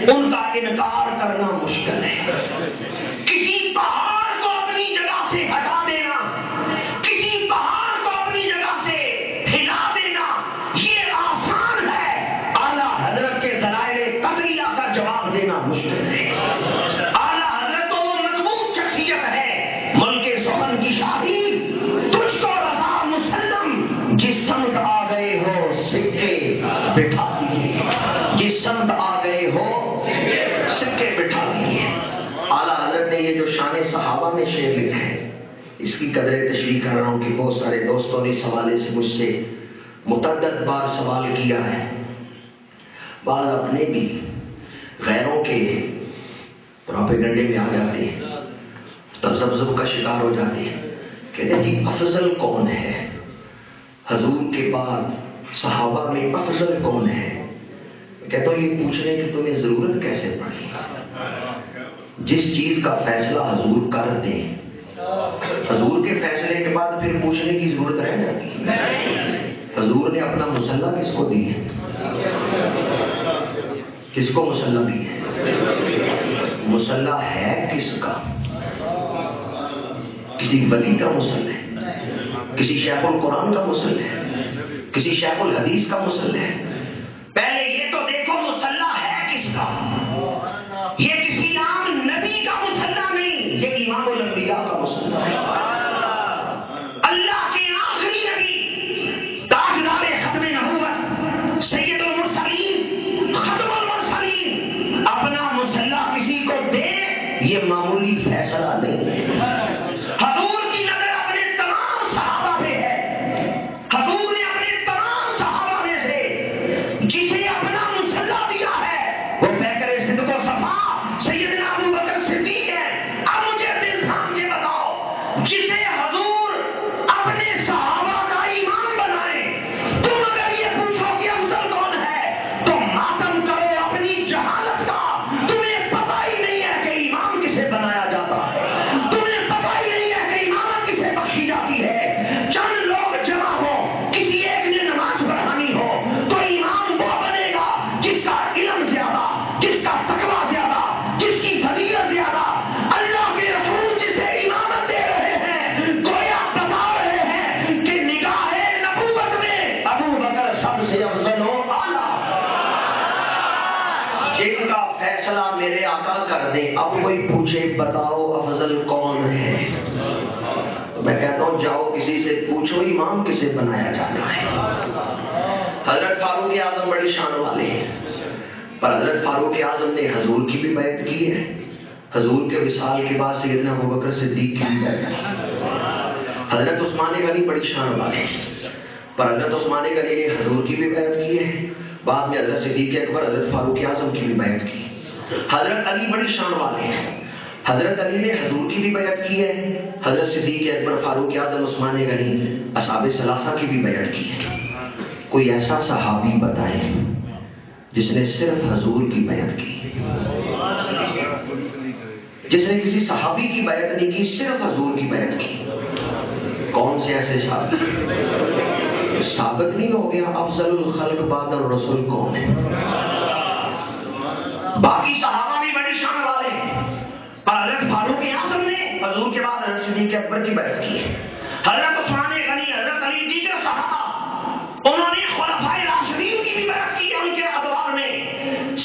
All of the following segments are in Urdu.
ان کا انکار کرنا مشکل ہے. کسی پہاڑ کو اپنی جگہ سے ہٹا دینا، کسی پہاڑ کو اپنی جگہ سے ہلا دینا یہ آسان ہے، اعلیٰ حضرت کے دلائل قطعیہ کا جواب دینا مشکل ہے. اعلیٰ حضرت تو وہ مضبوط شخصیت ہے، ملک سخن کی شاہی تجھ کو رضا مسلم، جس سمت آ گئے ہو سکے بٹھا دیے، جس سمت آ گئے ہو سکے بٹھا دیے. اعلیٰ حضرت نے یہ جو شان صحابہ میں شعر لکھا ہے اس کی قدر تشریح کر رہا ہوں کہ بہت سارے دوستوں نے اس حوالے سے مجھ سے متعدد بار سوال کیا ہے. بعض اپنے بھی غیروں کے پروپیگنڈے میں آ جاتے ہیں، تذبذب کا شکار ہو جاتے ہیں، کہتے ہیں کہ افضل کون ہے، حضور کے بعد صحابہ میں افضل کون ہے. کہتا ہوں یہ پوچھنے کی تمہیں ضرورت کیسے پڑی؟ جس چیز کا فیصلہ حضور کر دیں، حضور کے فیصلے کے بعد پھر پوچھنے کی ضرورت رہ جاتی ہے. حضور نے اپنا مسلح کس کو دی ہے؟ کس کو مسلح دی ہے؟ مسلح ہے کس کا؟ کسی ولی کا مسلح ہے، کسی شیخ القرآن کا مسلح ہے، کسی شیخ الحدیث کا مسلح ہے. پہلے یہ تو دیکھو مسلح ہے کس کا. یہ کسی عام نبی کا مسلح نہیں، یہ امام الانبیاء کا مسلح ہے. اللہ کے آخری نبی، تاجدار ختم نبوت، سید المرسلین، ختم المرسلین، اپنا مسلح کسی کو دے یہ معمولی فیصلہ نہیں ہے. حضور کی نظر اپنے تمام صحابہ پہ ہے. حضور نے اپنے تمام صحابہ میں سے جسے اپنا مسلح دیا ہے وہ پیکر صدق و صفا سیدنا ابو بکر صدیق ہے. اب مجھے دل سامنے بتاؤ، جسے حضور اپنے صحابہ کا امام بنائے، تم اگر یہ پوچھو کہ افضل کون ہے تو ماتم کرو اپنی جہالت کا. تمہیں پتہ ہی نہیں ہے کہ امام کسے بنایا جاتا ہے، تمہیں پتہ ہی نہیں ہے کہ امامت کسے بخشی جاتی ہے. چند لوگ جمع ہو، کسی ایک نے نماز پڑھانی ہو تو امام وہ بنے گا جس کا علم زیادہ، جس کا تقویٰ زیادہ، جس کی فضیلت زیادہ. اللہ کے رسول جسے امامت دے رہے ہیں گویا بتا رہے ہیں کہ نگاہ نبوت میں ابو بکر سب سے افضل ہو، اعلیٰ. جن کا فیصلہ میرے آقا کر دیں. اب کوئی پوچھے بتاؤ افضل کون ہے، میں کہتا ہوں جاؤ کسی سے پوچھو امام کسے بنایا جاتا ہے. حضرت فاروق اعظم بڑی شان والے ہیں، پر حضرت فاروق اعظم نے حضور کی بھی بیعت کی ہے. حضور کے وصال کے بعد سیدنا ابوبکر صدیق کی بھی بیعت کی. حضرت عثمان غنی بڑی شان والے ہیں، پر حضرت عثمان غنی نے حضور کی بھی بیعت کی ہے. بعد میں حضرت صدیق اکبر، حضرت فاروق اعظم کی بھی بیعت کی. حضرت علی بڑی شان والے ہیں، حضرت علی نے حضور کی بھی بیعت کی ہے. حضرت صدیق اکبر، فاروق اعظم، عثمان غنی، اصحاب ثلاثہ کی بھی بیعت کی ہے. کوئی ایسا صحابی بتائیں جس نے صرف حضور کی بیعت کی، جس نے کسی صحابی کی بیعت نہیں کی، صرف حضور کی بیعت کی. کون سے ایسے صحابی؟ ثابت نہیں ہو گیا افضل الخلق بعد الرسول کون ہے؟ باقی صحابہ بھی بڑی شان والے ہیں، پر حضرت فاروق اعظم نے حضور کے بعد حضرت صدیق اکبر کی بیعت کی ہے. حضرت عثمان غنی، حضرت علی، دیگر صحابہ انہوں نے خلفائے راشدین کی بھی بیعت کی ہے. ان کے ادوار میں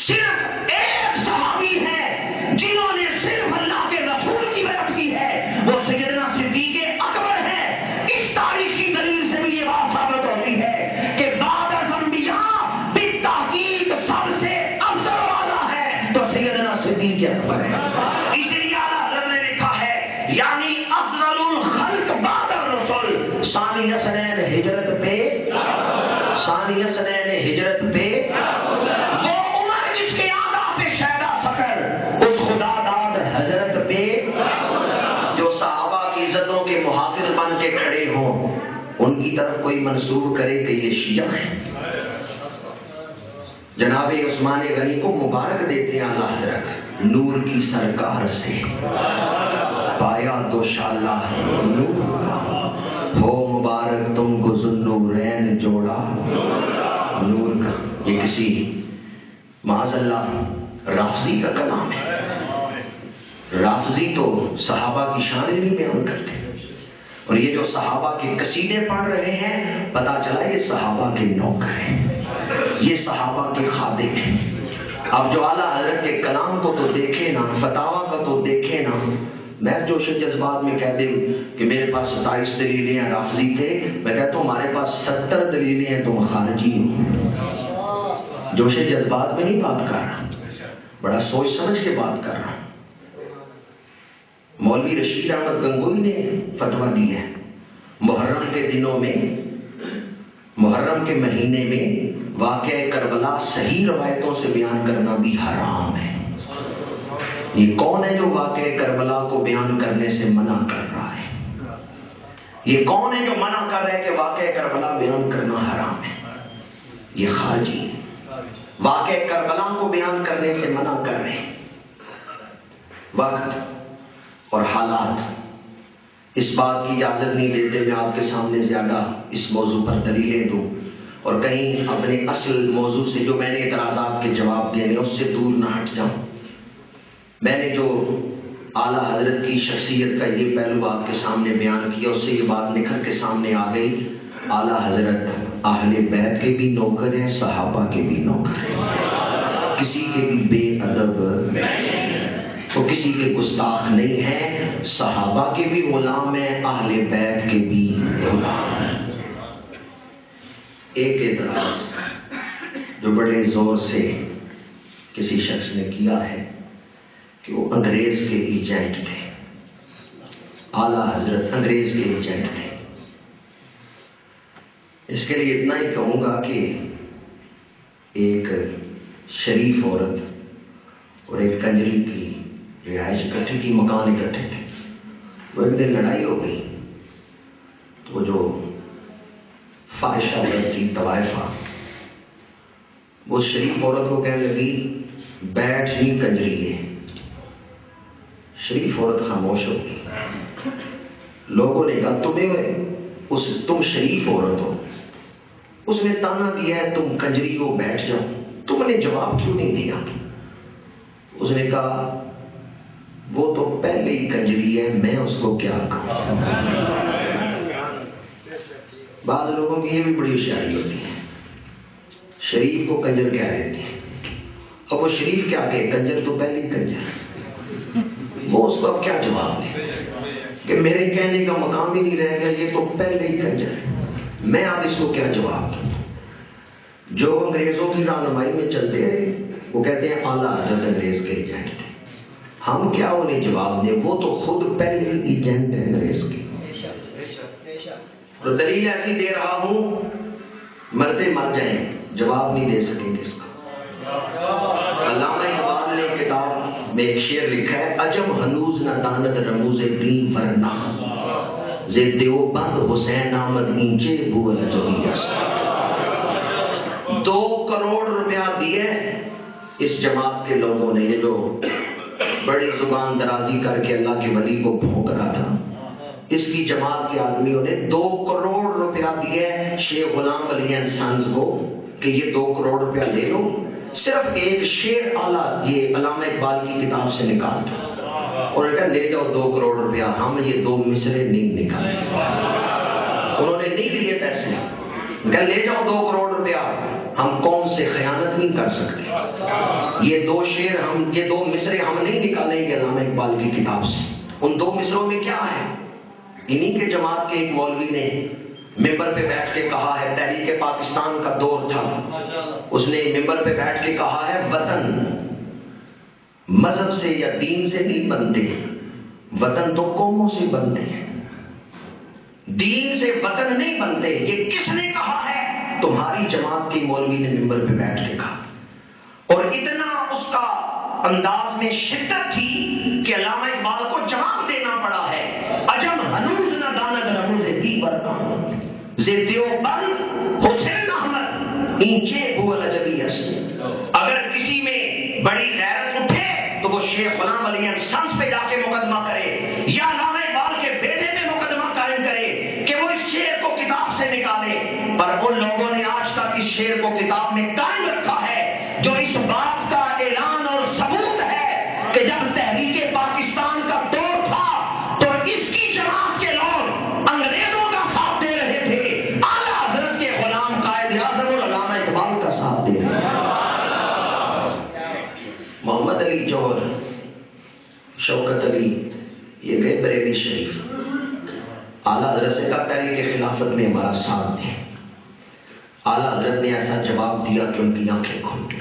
صرف ایک صحابی ہے جنہوں نے صرف اللہ کے رسول کی بیعت کی ہے، وہ سیدنا صدیق اکبر ہے. اس تاریخی دلیل سے بھی یہ بات ثابت ہوتی ہے کہ بعد از انبیاء بالتحقیق سب سے افضل والا ہے تو سیدنا صدیق اکبر ہے. اس لیے اعلیٰ حضرت نے لکھا ہے یعنی افضل الخلق بعد الرسول ثانی اثنین ہجرت پہ، ثانی اثنین ہجرت پہ وہ عمر جس کے آدھا پہ شیدا سکر اس خدا داد حضرت پہ جو صحابہ کی عزتوں کے محافظ بن کے کھڑے ہوں. ان کی طرف کوئی منسوب کرے کہ یہ شیعہ ہیں. جناب عثمان غنی کو مبارک دیتے ہیں اعلیٰ حضرت، نور کی سرکار سے پایا دوشالہ نور کا، ہو مبارک تم کو ذوالنورین جوڑا نور کا. یہ کسی معاذ اللہ رافضی کا کلام ہے۔ رافضی تو صحابہ کی شانیں نہیں بیان کرتے، اور یہ جو صحابہ کے قصیدے پڑھ رہے ہیں، پتا چلا یہ صحابہ کے نوکر ہیں، یہ صحابہ کے خادم ہیں۔ اب جو اعلیٰ حضرت کے کلام کو تو دیکھے نا، فتاوا کا تو دیکھے نا، میں جوش جذبات میں کہتے کہ میرے پاس 27 دلیلیں ہیں، رافضی تھے، میں کہتا ہوں ہمارے پاس 70 دلیلیں ہیں، تم خارجی ہو۔ جوش جذبات میں نہیں بات کر رہا، بڑا سوچ سمجھ کے بات کر رہا ہوں۔ مولوی رشید احمد گنگوئی نے فتویٰ دی ہے، محرم کے دنوں میں، محرم کے مہینے میں واقعہ کربلا صحیح روایتوں سے بیان کرنا بھی حرام ہے۔ یہ کون ہے جو واقعہ کربلا کو بیان کرنے سے منع کر رہا ہے؟ یہ کون ہے جو منع کر رہا ہے کہ واقعہ کربلا بیان کرنا حرام ہے؟ یہ خارجی واقعہ کربلا کو بیان کرنے سے منع کر رہے ہیں۔ وقت اور حالات اس بات کی اجازت نہیں دیتے میں آپ کے سامنے زیادہ اس موضوع پر دلیلیں دوں اور کہیں اپنے اصل موضوع سے جو میں نے اعتراضات کے جواب دینے اس سے دور نہ ہٹ جاؤں۔ میں نے جو اعلیٰ حضرت کی شخصیت کا یہ پہلو آپ کے سامنے بیان کیا، اس سے یہ بات نکھر کے سامنے آ گئی، اعلیٰ حضرت اہل بیت کے بھی نوکر ہیں، صحابہ کے بھی نوکر ہیں، کسی کے بھی بے ادب تو کسی کے گستاخ نہیں ہیں، صحابہ کے بھی غلام ہیں، اہل بیت کے بھی غلام ہیں۔ ایک اعتراض جو بڑے زور سے کسی شخص نے کیا ہے کہ وہ انگریز کے ایجنٹ تھے، اعلیٰ حضرت انگریز کے ایجنٹ تھے۔ اس کے لیے اتنا ہی کہوں گا کہ ایک شریف عورت اور ایک کنجری کی رہائش اکٹھی کی، مکان اکٹھے تھے، وہ ایک دن لڑائی ہو گئی تو وہ جو فاحشہ عورت تھی طوائفہ، وہ شریف عورت کو کہنے لگی بیٹھ ہی کنجری ہے۔ شریف عورت خاموش ہو گئی۔ لوگوں نے کہا تم شریف عورت ہو، اس نے تانا دیا ہے تم کنجری ہو، بیٹھ جاؤ، تم نے جواب کیوں نہیں دیا؟ اس نے کہا وہ تو پہلے ہی کنجری ہے، میں اس کو کیا کہوں۔ بعض لوگوں کی یہ بھی بڑی ہوشیاری ہوتی ہے، شریف کو کنجر کہہ دیتے ہیں، اب وہ شریف کیا کہے، کنجر تو پہلے ہی کنجر، وہ اس کو اب کیا جواب دے کہ میرے کہنے کا مقام ہی نہیں رہ گیا، یہ تو پہلے ہی کنجر ہے، میں اب اس کو کیا جواب دوں۔ جو انگریزوں کی رہنمائی میں چلتے ہیں وہ کہتے ہیں اعلیٰ حضرت انگریز کے ایجنٹ تھے، ہم کیا انہیں جواب دیں، وہ تو خود پہلے ہی ایجنٹ ہے انگریز کی۔ اور دلیل ایسی دے رہا ہوں مرتے مر جائیں، جواب نہیں دے سکیں گے اس کا۔ علامہ اقبال نے کتاب میں ایک شعر لکھا ہے، عجم ہنوز نہ داند رموز دین ورنہ، زے دیوبند حسین آمد اینچے بو الجویس۔ 2 کروڑ روپیہ دیے اس جماعت کے لوگوں نے، یہ جو بڑی زبان درازی کر کے اللہ کے ولی کو بھونک رہا تھا، اس کی جماعت کے آدمیوں نے 2 کروڑ روپیہ دیے شیخ غلام علی اینڈ سنز کو کہ یہ 2 کروڑ روپیہ لے لو، صرف ایک شعر اعلیٰ یہ علامہ اقبال کی کتاب سے نکال تھا، اور کہا لے جاؤ 2 کروڑ روپیہ، ہم یہ 2 مصرے نہیں نکالیں۔ انہوں نے نہیں دیے پیسے، کہا لے جاؤ 2 کروڑ روپیہ، ہم قوم سے خیانت نہیں کر سکتے، یہ 2 شعر یہ 2 مصرے ہم نہیں نکالیں گے علامہ اقبال کی کتاب سے۔ ان 2 مصروں میں کیا ہے؟ انہی کے جماعت کے ایک مولوی نے ممبر پہ بیٹھ کے کہا ہے، تحریک پاکستان کا دور تھا، اس نے ممبر پہ بیٹھ کے کہا ہے وطن مذہب سے یا دین سے نہیں بنتے، وطن تو قوموں سے بنتے ہیں، دین سے وطن نہیں بنتے۔ یہ کس نے کہا ہے؟ تمہاری جماعت کی مولوی نے ممبر پہ بیٹھ کے کہا، اور اتنا اس کا انداز میں شدت تھی کہ علامہ اقبال کو جواب دینا پڑا ہے، عجم ہنوز نہ داند رموز دی ورنہ، زے دیوبند حسین احمد اینچے بو الجویس۔ اگر کسی میں بڑی غیرت اٹھے تو وہ شیخ غلام علی اینڈ سنز پہ جا کے مقدمہ کرے، یا علامہ اقبال کے بیٹے پہ مقدمہ قائم کرے کہ وہ اس شعر کو کتاب سے نکالے۔ پر ان لوگوں نے آج تک اس شعر کو کتاب میں قائم رکھا ہے جو اس بات کا اعلان اور علی جوہر، شوکت علی، یہ گئے بریلی شریف، اعلیٰ حضرت سے کہا پہلے کے خلافت میں ہمارا ساتھ دیں۔ اعلیٰ حضرت نے ایسا جواب دیا کہ ان کی آنکھیں کھل گئی۔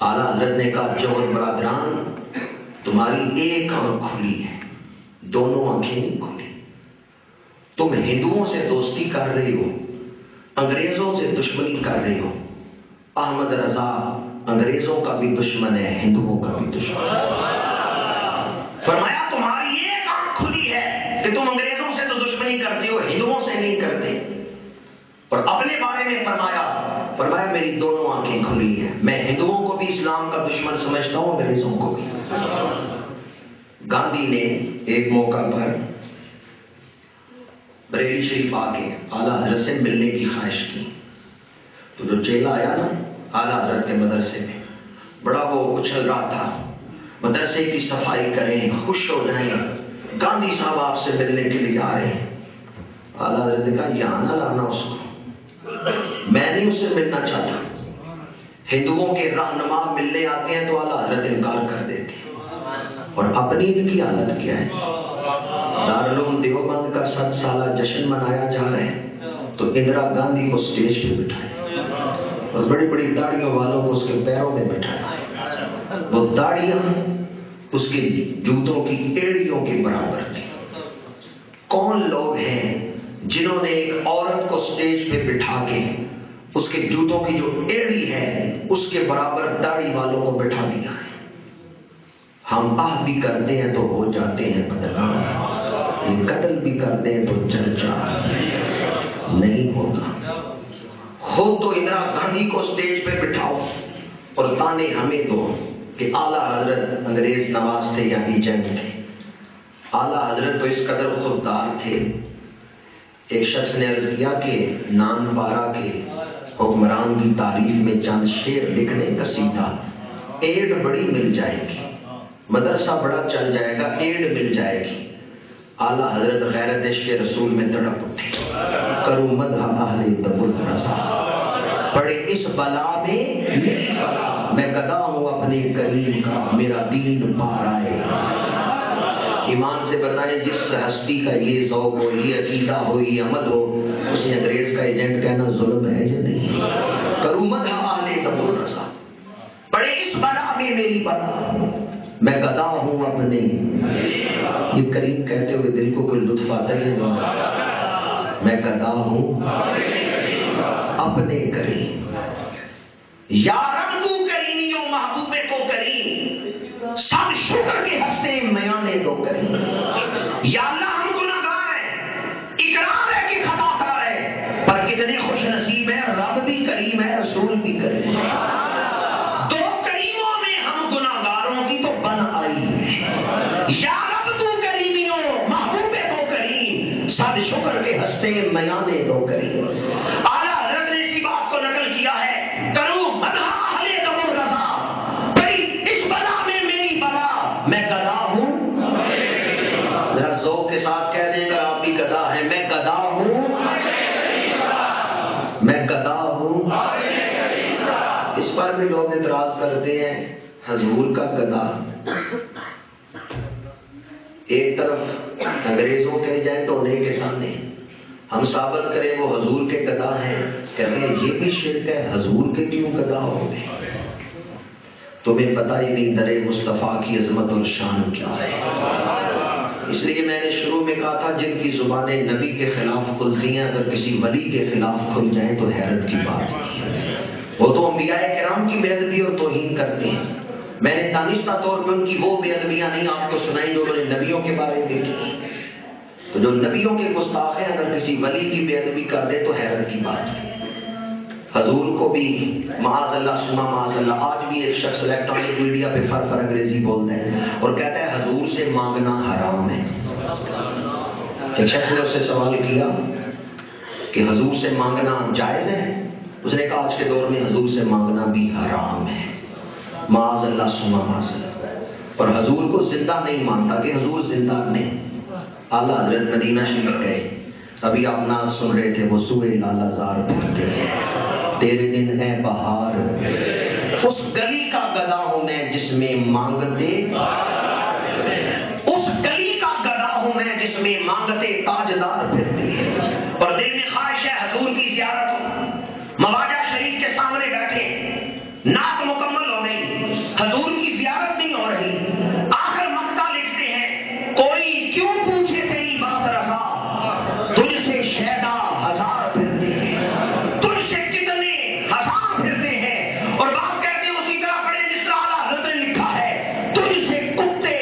اعلیٰ حضرت نے کہا جوہر برادران، تمہاری ایک آنکھ کھلی ہے، دونوں آنکھیں نہیں کھلی۔ تم ہندوؤں سے دوستی کر رہی ہو، انگریزوں سے دشمنی کر رہی ہو۔ احمد رضا انگریزوں کا بھی دشمن ہے، ہندوؤں کا بھی دشمن ہے۔ فرمایا تمہاری ایک آنکھ کھلی ہے کہ تم انگریزوں سے تو دشمنی کرتے ہو، ہندوؤں سے نہیں کرتے۔ اور اپنے بارے میں فرمایا میری دونوں آنکھیں کھلی ہیں، میں ہندوؤں کو بھی اسلام کا دشمن سمجھتا ہوں، انگریزوں کو بھی۔ گاندھی نے ایک موقع پر بریلی شریف آ کے اعلیٰ حضرت سے ملنے کی خواہش کی، تو جو چیلا آیا نا اعلیٰ حضرت کے مدرسے میں، بڑا وہ اچھل رہا تھا، مدرسے کی صفائی کریں، خوش ہو جائیں، گاندھی صاحب آپ سے ملنے کے لیے آ رہے ہیں۔ اعلیٰ حضرت نے کہا یہاں نہ لانا اس کو، میں نہیں اس سے ملنا چاہتا۔ ہندوؤں کے رہنما ملنے آتے ہیں تو اعلیٰ حضرت انکار کر دیتے ہیں۔ اور اپنی ان کی حالت کیا ہے؟ دارالعلوم دیوبند کا 7 سالہ جشن منایا جا رہا ہے تو اندرا گاندھی کو سٹیج پہ بٹھایا اور بڑی بڑی داڑیوں والوں کو اس کے پیروں میں بٹھایا۔ وہ داڑیاں اس کے جوتوں کی ایڑیوں کے برابر تھی۔ کون لوگ ہیں جنہوں نے ایک عورت کو سٹیج پہ بٹھا کے اس کے جوتوں کی جو ایڑی ہے اس کے برابر داڑھی والوں کو بٹھا دیا ہے؟ ہم آہ بھی کرتے ہیں تو ہو جاتے ہیں بدنام، یہ قتل بھی کرتے ہیں تو چرچا نہیں ہوتا۔ ہو تو اندرا گاندھی کو سٹیج پہ بٹھاؤ اور تانے ہمیں دو کہ اعلیٰ حضرت انگریز نواز تھے یا ایجنٹ تھے۔ اعلیٰ حضرت تو اس قدر خوددار تھے، ایک شخص نے عرض کیا کہ نان پارا کے حکمران کی تعریف میں چند شعر لکھنے کا سیدھا، ایڈ بڑی مل جائے گی، مدرسہ بڑا چل جائے گا، ایڈ مل جائے گی۔ اعلیٰ حضرت غیرت عشق رسول میں تڑپ اٹھے، کروں مدح اہل دبر رضا، پڑے اس بلا میں میری بلا، میں گدا ہوں اپنے کریم کا، میرا دین پار آئے۔ ایمان سے بتائیں جس ہستی کا یہ ذوق ہو، یہ عقیدہ ہو، یہ عمل ہو، اس نے انگریز کا ایجنٹ کہنا ظلم ہے یا نہیں؟ کروں مدح اہل دبر رضا، پڑے اس بلا میں میری بلا، میں گدا ہوں اپنے۔ یہ کریم کہتے ہوئے دل کو کوئی لطف آتا ہی نہیں؟ میں گدا ہوں اپنے کریم، یا رب تو کریمیوں محبوب کو کریم، سب شکر کے ہستے میانے دو کریم۔ یا اللہ ہم گناہگار ہیں، اقرار ہے کہ خطا کار ہے، پر کتنے خوش نصیب ہیں، رب بھی کریم ہے، رسول بھی کریم ہے۔ دو کریموں میں ہم گناہگاروں کی تو بن آئی ہے۔ یا رب تو کریمیوں محبوب تو کریم، سب شکر کے ہستے میانے دو کریم۔ اعلیٰ حضرت نے اسی بات کو نقل کیا ہے، کروں مدح اہل دبر رضا، بڑی اس بلا میں میری بلا، میں گدا ہوں۔ ذرا ذوق کے ساتھ کہہ دیں اگر آپ بھی گدا ہیں، میں گدا ہوں، میں گدا ہوں۔ اس پر بھی لوگ اعتراض کرتے ہیں حضور کا گدا، ایک طرف انگریزوں کے ایجنٹ ہونے کے سامنے ہم ثابت کریں وہ حضور کے گدا ہیں، کہتے ہیں یہ بھی شرک ہے، حضور کے کیوں گدا ہو گئے؟ تمہیں پتہ ہی نہیں در مصطفیٰ کی عظمت اور شان کیا ہے۔ اس لیے میں نے شروع میں کہا تھا جن کی زبانیں نبی کے خلاف کھلتی ہیں اگر کسی ولی کے خلاف کھل جائیں تو حیرت کی بات ہے۔ وہ تو انبیاء کرام کی بے ادبی اور توہین کرتے ہیں، میں نے دانستہ طور پہ ان کی وہ بے ادبیاں نہیں آپ کو سنائی جو انہوں نے نبیوں کے بارے میں کی۔ تو جو نبیوں کے گستاخ ہیں اگر کسی ولی کی بے ادبی کر دے تو حیرت کی بات ہے۔ حضور کو بھی معاذ اللہ سما معاذ اللہ، آج بھی ایک شخص الیکٹرانک میڈیا پہ فر انگریزی بولتا ہے اور کہتا ہے حضور سے مانگنا حرام ہے۔ ایک شخص نے اس سے سوال کیا کہ حضور سے مانگنا جائز ہے؟ اس نے کہا آج کے دور میں حضور سے مانگنا بھی حرام ہے، معاذ اللہ سما معاذ اللہ۔ اور حضور کو زندہ نہیں مانتا کہ حضور زندہ نہیں۔ اعلیٰ حضرت مدینہ شریف گئے، ابھی آپ نعت سن رہے تھے، وہ سوئے لالا زار پھرتے تیرے دن ہے بہار، اس گلی کا گدا ہوں میں جس میں مانگتے، اس گلی کا گدا ہوں میں جس میں مانگتے تاجدار پھرتے ہیں، اور دل میں خواہش ہے حضور کی زیارت ہو، مواجہ شریف کے سامنے بیٹھے، نعت مکمل ہو گئی، حضور کی زیارت نہیں ہو رہی، آخر مقطع لکھتے ہیں، کوئی کیوں پوچھے تیری بات رضا، تجھ سے شیدا ہزار پھرتے ہیں، تجھ سے کتنے ہزار پھرتے ہیں، اور بات کہتے ہیں اسی طرح پڑھے جس طرح اعلیٰ حضرت نے لکھا ہے، تجھ سے کتے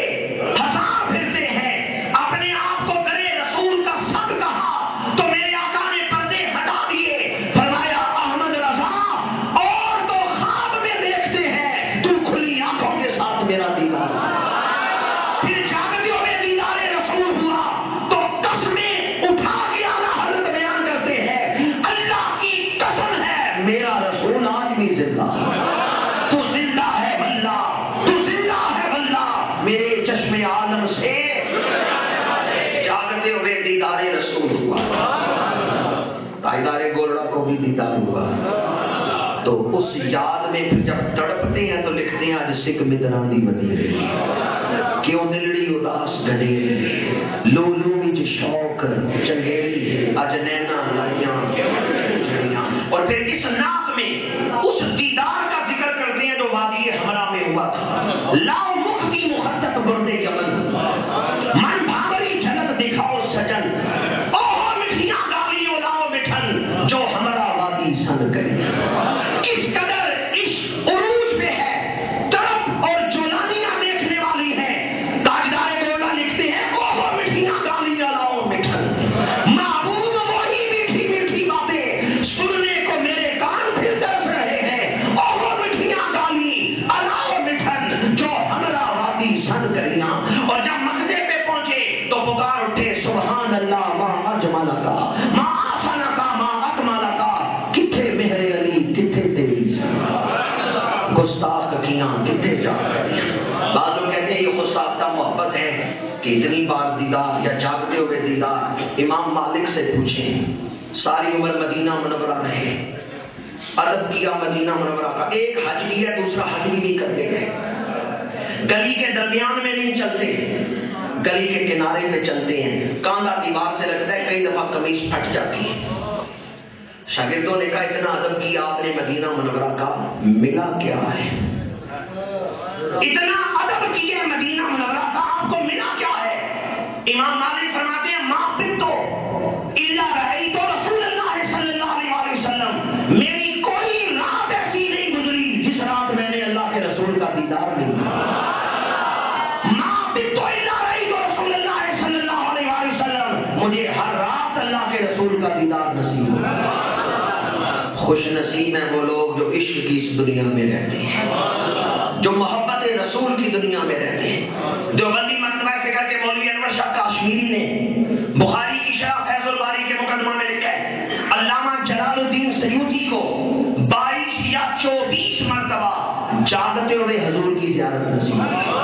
ہزار پھرتے ہیں، اپنے آپ کو درے رسول کا سب کہا تو میرے آقا نے پردے ہٹا دیے، فرمایا احمد رضا اور تو خواب میں دیکھتے ہیں، تو کھلی آنکھوں کے ساتھ میرا دیدار، پھر جاگتے ہوئے دیدار رسول ہوا تو قسمیں اٹھا کے اعلیٰ حضرت بیان کرتے ہیں، اللہ کی قسم ہے میرا رسول آج بھی زندہ ہے، تو زندہ ہے واللہ، تو زندہ ہے واللہ، میرے چشم عالم سے جاگتے ہوئے دیدار رسول ہوا، تاجدار گولڑا کو بھی دیدار ہوا، تو اس یاد میں پھر جب تڑپتے ہیں تو لکھتے ہیں آج سکھ مدرانی بنی کیوں دلڑی اداس گھڑیری، لولو وچ شوق چنگیری، اج نینا لائیاں جڑیاں، اور پھر اس نعت میں اس دیدار کا ذکر کرتے ہیں جو وادی حمرا میں ہوا تھا، لاؤ مختی مخطط بردے یمن، من بھاوری جھلک دکھاؤ سجن، اوہ مٹھیاں گالیوں لاؤ مٹھن، جو ہمارا وادی سن کرے، کس قدر عشق عروج پہ ہے، تڑپ اور جولانیاں دیکھنے والی ہیں، تاجدار گولڑا لکھتے ہیں، اوہ مٹھیاں گالیاں لاؤ مٹھن، معبود وہی میٹھی میٹھی باتیں سننے کو میرے کان پھر ترس رہے ہیں، اوہ مٹھیاں گالی الاؤ مٹھن، جو ہمارا وادی سن کریاں، اور جب مقدے پہ پہنچے تو پکار اٹھے سبحان اللہ ما اجمل کا ما آسن کا ما اکمل کا، کتھے مہر علی کتھے تیری گستاخ کیاں کتھے جا رہی، بعض لوگ کہتے ہیں یہ خود ساختہ محبت ہے کہ اتنی بار دیدار یا جاگتے ہوئے دیدار، امام مالک سے پوچھیں، ساری عمر مدینہ منورہ رہے، ادب کیا مدینہ منورہ کا، ایک حج بھی ہے دوسرا حج بھی نہیں کرتے گئے، گلی کے درمیان میں نہیں چلتے، گلی کے کنارے پہ چلتے ہیں، کاندھا دیوار سے لگتا ہے، کئی دفعہ قمیص پھٹ جاتی ہے، شاگردوں نے کہا اتنا ادب کیا آپ نے مدینہ منورہ کا، ملا کیا ہے، اتنا ادب کیا مدینہ منورہ کا آپ کو ملا کیا ہے، امام مالک فرماتے ہیں ما بتو الا رأیت رسول اللہ صلی اللہ علیہ وسلم، میری کوئی رات ایسی نہیں گزری جس رات میں نے اللہ کے رسول کا دیدار نہیں کیا، ما بتو الا رأیت رسول اللہ صلی اللہ علیہ وسلم، مجھے ہر رات اللہ کے رسول کا دیدار نصیب ہوا، خوش نصیب ہیں وہ لوگ جو عشق کی اس دنیا میں رہتے ہیں، جو محبت رسول کی دنیا میں رہتے ہیں، جو بندی مکتبہ فکر کے مولوی انور شاہ کاشمیری نے بخاری کی شرح فیض الباری کے مقدمہ میں لکھا ہے، علامہ جلال الدین سیوطی کو 22 یا 24 مرتبہ جاگتے ہوئے حضور کی زیارت نصیب ہوئی،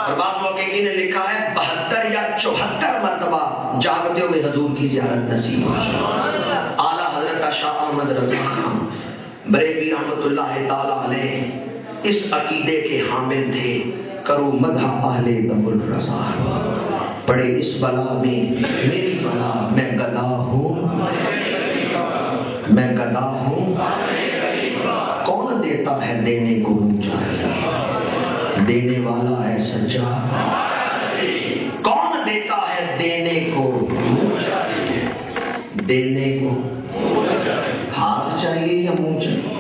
اور بعض محققین نے لکھا ہے 72 یا 74 مرتبہ جاگتے ہوئے حضور کی زیارت نصیب ہوئی، اعلیٰ حضرت شاہ احمد رضا خان بریلوی رحمۃ اللہ تعالی علیہ اس عقیدے کے حامل تھے، کرو مدح اہل دم الرضا، پڑے اس بلا میں میری بلا، میں گدا ہوں میں گدا ہوں، کون دیتا ہے دینے کو چاہیے، دینے والا ہے سچا، کون دیتا ہے دینے کو، دینے کو ہاتھ چاہیے یا منہ چاہیے،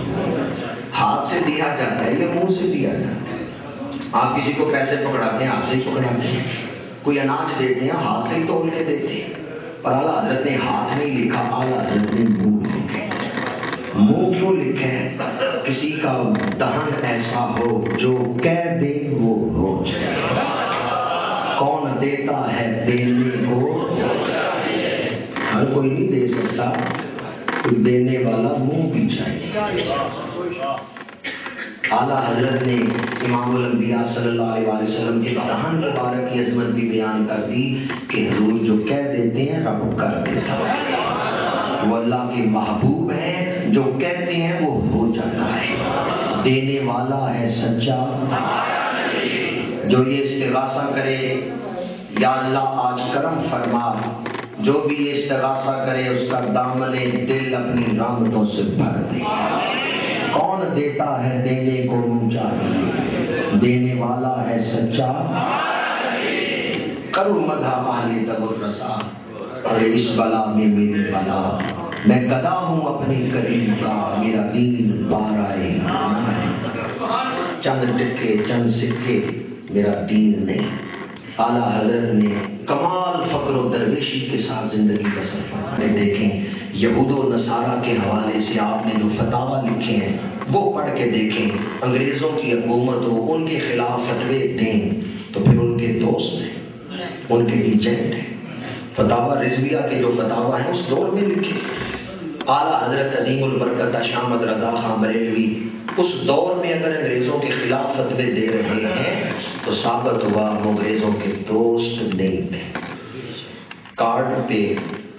ہاتھ سے دیا جاتا ہے یا منہ سے دیا جاتا ہے، آپ کسی کو پیسے پکڑاتے ہیں ہاتھ سے ہی پکڑاتے ہیں، کوئی اناج دیتے ہیں ہاتھ سے ہی توڑ کے دیتے ہیں، پر اعلیٰ حضرت نے ہاتھ نہیں لکھا، اعلیٰ حضرت نے منہ لکھا، منہ کیوں لکھا ہے، کسی کا دہن ایسا ہو جو کہہ دے وہ ہو جائے، کون دیتا ہے دینے کو، ہر کوئی نہیں دے سکتا، کوئی دینے والا منہ بھی چاہیے، اعلیٰ حضرت نے امام الانبیاء صلی اللہ علیہ وسلم کے دہن مبارک کی عظمت بھی بیان کر دی کہ حضور جو کہہ دیتے ہیں رب کر دیتا ہے، وہ اللہ کے محبوب ہیں، جو کہتے ہیں وہ ہو جاتا ہے، دینے والا ہے سچا، جو یہ استغاثہ کرے یا اللہ آج کرم فرما، جو بھی یہ استغاثہ کرے اس کا دامن دل اپنی رحمتوں سے بھر دے۔ کون دیتا ہے دینے کو اونچا، دینے والا ہے سچا، کرو مدح اہل دب الرسا، اور اس بلا میں میری بلا، میں گدا ہوں اپنے کریم کا، میرا دین پار آئے۔ چند ٹکے چند سکے میرا دین نہیں۔ اعلیٰ حضرت نے کمال فقر و درویشی کے ساتھ زندگی بسر فرمائے۔ دیکھیں یہود و نصارہ کے حوالے سے آپ نے جو فتاوی لکھے ہیں وہ پڑھ کے دیکھیں، انگریزوں کی حکومت ہو ان کے خلاف فتوے دیں تو پھر ان کے دوست ہیں، ان کے ایجنٹ ہیں۔ فتاوی رضویہ کے جو فتاوی ہیں اس دور میں لکھے۔ اعلیٰ حضرت عظیم البرکت شاہ احمد رضا خان بریلوی اس دور میں اگر انگریزوں کے خلاف فتوے دے رہے ہیں تو ثابت ہوا وہ انگریزوں کے دوست نہیں تھے۔ کارڈ پہ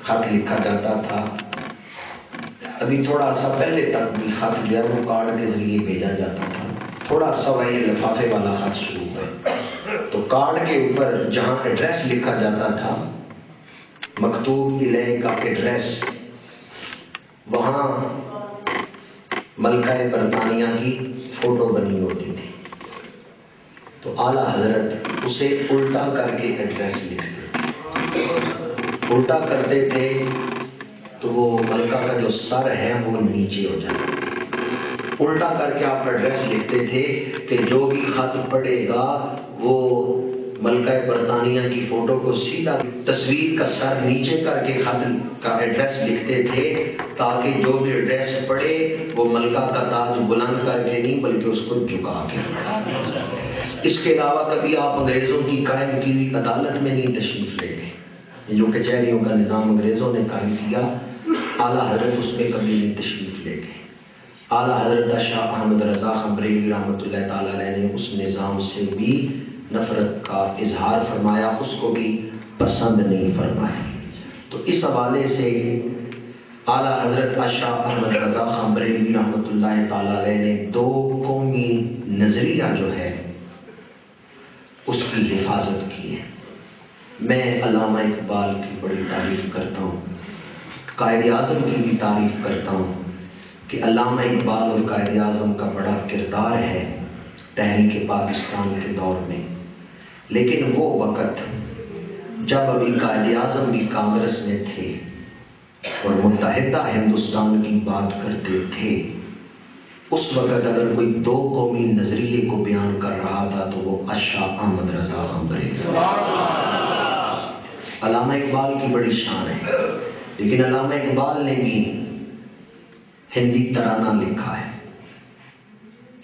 خط لکھا جاتا تھا، ابھی تھوڑا سا پہلے تک بھی خط جو ہے وہ کارڈ کے ذریعے بھیجا جاتا تھا، تھوڑا سا وہی لفافے والا خط شروع ہوا تو کارڈ کے اوپر جہاں ایڈریس لکھا جاتا تھا، مکتوب الیہ کا ایڈریس، وہاں ملکہ برطانیہ کی فوٹو بنی ہوتی تھی۔ تو اعلیٰ حضرت اسے الٹا کر کے ایڈریس لکھتے، الٹا کرتے تھے تو وہ ملکہ کا جو سر ہے وہ نیچے ہو جاتا۔ الٹا کر کے آپ ایڈریس لکھتے تھے کہ جو بھی خط پڑھے گا وہ ملکہ برطانیہ کی فوٹو کو سیدھا تصویر کا سر نیچے کر کے خط کا ایڈریس لکھتے تھے تاکہ جو بھی ایڈریس پڑھے وہ ملکہ کا تاج بلند کر کے نہیں بلکہ اس کو جھکا کے پڑھے۔ اس کے علاوہ کبھی آپ انگریزوں کی قائم کی ہوئی عدالت میں نہیں تشریف لے گئے، جو کچہریوں کا نظام انگریزوں نے قائم کیا، اعلیٰ حضرت اس پہ کبھی نہیں تشریف لے گئے۔ اعلیٰ حضرت شاہ احمد رضا خان بریلوی رحمۃ اللہ تعالیٰ علیہ نے اس نظام سے بھی نفرت کا اظہار فرمایا، اس کو بھی پسند نہیں فرمایا۔ تو اس حوالے سے اعلیٰ حضرت شاہ احمد رضا خان بریلوی رحمۃ اللہ تعالیٰ علیہ نے دو قومی نظریہ جو ہے اس کی حفاظت کی ہے۔ میں علامہ اقبال کی بڑی تعریف کرتا ہوں، قائد اعظم کی بھی تعریف کرتا ہوں کہ علامہ اقبال اور قائد اعظم کا بڑا کردار ہے تحریک پاکستان کے دور میں، لیکن وہ وقت جب ابھی قائد اعظم بھی کانگریس میں تھے اور متحدہ ہندوستان کی بات کرتے تھے، اس وقت اگر کوئی دو قومی نظریے کو بیان کر رہا تھا تو وہ شاہ احمد رضا خان بریلوی۔ علامہ اقبال کی بڑی شان ہے، لیکن علامہ اقبال نے بھی ہندی ترانہ لکھا ہے،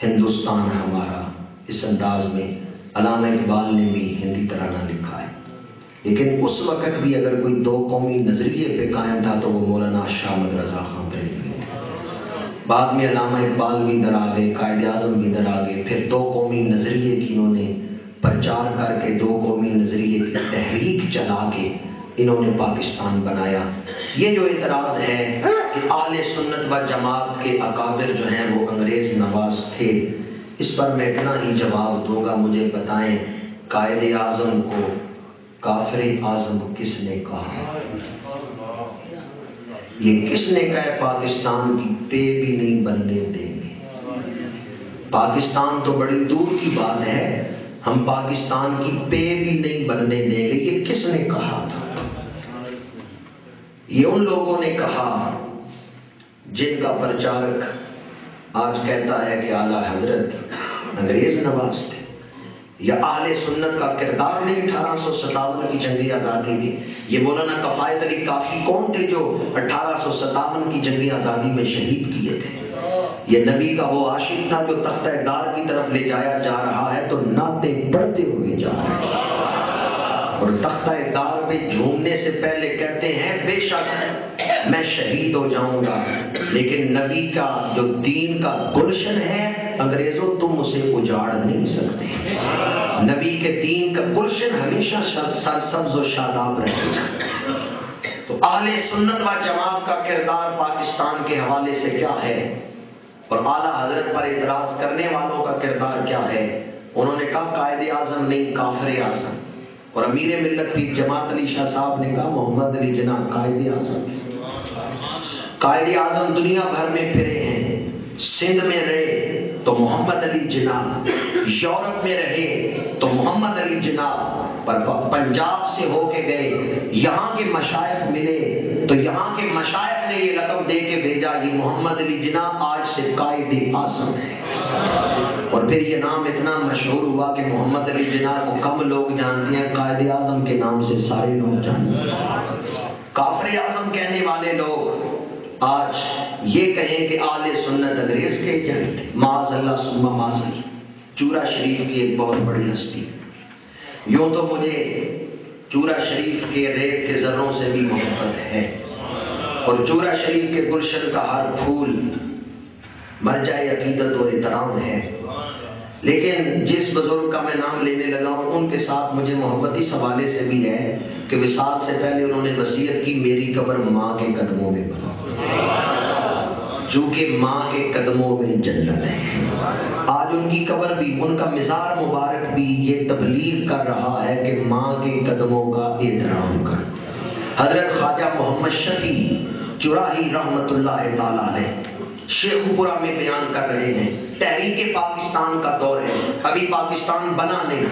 ہندوستان ہمارا، اس انداز میں علامہ اقبال نے بھی ہندی ترانہ لکھا ہے۔ لیکن اس وقت بھی اگر کوئی دو قومی نظریے پہ قائم تھا تو وہ مولانا شاہ احمد رضا خان بریلوی۔ بعد میں علامہ اقبال بھی ادھر آ گئے، قائد اعظم بھی ادھر آ گئے، پھر دو قومی نظریے کی انہوں نے پرچار کر کے دو قومی نظریے کی تحریک چلا کے انہوں نے پاکستان بنایا۔ یہ جو اعتراض ہے کہ اہل سنت و جماعت کے اکابر جو ہیں وہ انگریز نواز تھے، اس پر میں اتنا ہی جواب دوں گا، مجھے بتائیں قائد اعظم کو کافر اعظم کس نے کہا؟ یہ کس نے کہا پاکستان کی پے بھی نہیں بننے دیں گے؟ پاکستان تو بڑی دور کی بات ہے، ہم پاکستان کی پے بھی نہیں بننے دیں گے، یہ کس نے کہا تھا؟ یہ ان لوگوں نے کہا جن کا پرچارک آج کہتا ہے کہ اعلیٰ حضرت انگریز نواز تھے، یا اہل سنت کا کردار نہیں 1857 کی جنگی آزادی میں۔ یہ مولانا کفایت علی کافی کون تھے جو 1857 کی جنگی آزادی میں شہید کیے تھے؟ یہ نبی کا وہ عاشق تھا جو تختہ دار کی طرف لے جایا جا رہا ہے تو نعتیں پڑھتے ہوئے جا رہا ہے، اور تختہ دار پہ جھومنے سے پہلے کہتے ہیں بے شک میں شہید ہو جاؤں گا، لیکن نبی کا جو دین کا گلشن ہے انگریزوں تم اسے اجاڑ نہیں سکتے۔ نبی کے دین کا گلشن ہمیشہ سرسبز و شاداب رہے گا۔ تو اہل سنت و جماعت کا کردار پاکستان کے حوالے سے کیا ہے، اور اعلیٰ حضرت پر اعتراض کرنے والوں کا کردار کیا ہے، انہوں نے کہا قائد اعظم نہیں، کافر اعظم. اور امیر ملت پیر جماعت علی شاہ صاحب نے کہا محمد علی جناح قائد اعظم. قائد اعظم دنیا بھر میں پھرے ہیں. سندھ میں رہے تو محمد علی جناح، یورپ میں رہے تو محمد علی جناح، پر پنجاب سے ہو کے گئے، یہاں کے مشائخ ملے تو یہاں کے مشائخ نے یہ لقب دے کے بھیجا یہ محمد علی جناح آج سے قائد اعظم ہے. اور پھر یہ نام اتنا مشہور ہوا کہ محمد علی جناح کو کم لوگ جانتے ہیں، قائد اعظم کے نام سے سارے لوگ جانتے ہیں. کافر اعظم کہنے والے لوگ آج یہ کہیں کہ اہل سنت انگریز کے ایجنٹ، معاذ اللہ ثم معاذ اللہ. چورا شریف کی ایک بہت بڑی ہستی. یوں تو مجھے چورا شریف کے ریت کے ذروں سے بھی محبت ہے، اور چورا شریف کے گلشن کا ہر پھول مرجع عقیدت و احترام ہے، لیکن جس بزرگ کا میں نام لینے لگا ہوں ان کے ساتھ مجھے محبت اس حوالے سے بھی ہے کہ وصال سے پہلے انہوں نے وصیت کی میری قبر ماں کے قدموں میں بنا، چونکہ ماں کے قدموں میں جنت ہے. آج ان کی قبر بھی، ان کا مزار مبارک بھی یہ تبلیغ کر رہا ہے کہ ماں کے قدموں کا احترام کر. حضرت خواجہ محمد شفیع چراہی رحمت اللہ تعالی علیہ شیخ پورہ میں بیان کر رہے ہیں. تحریک پاکستان کا دور ہے، ابھی پاکستان بنا نہیں.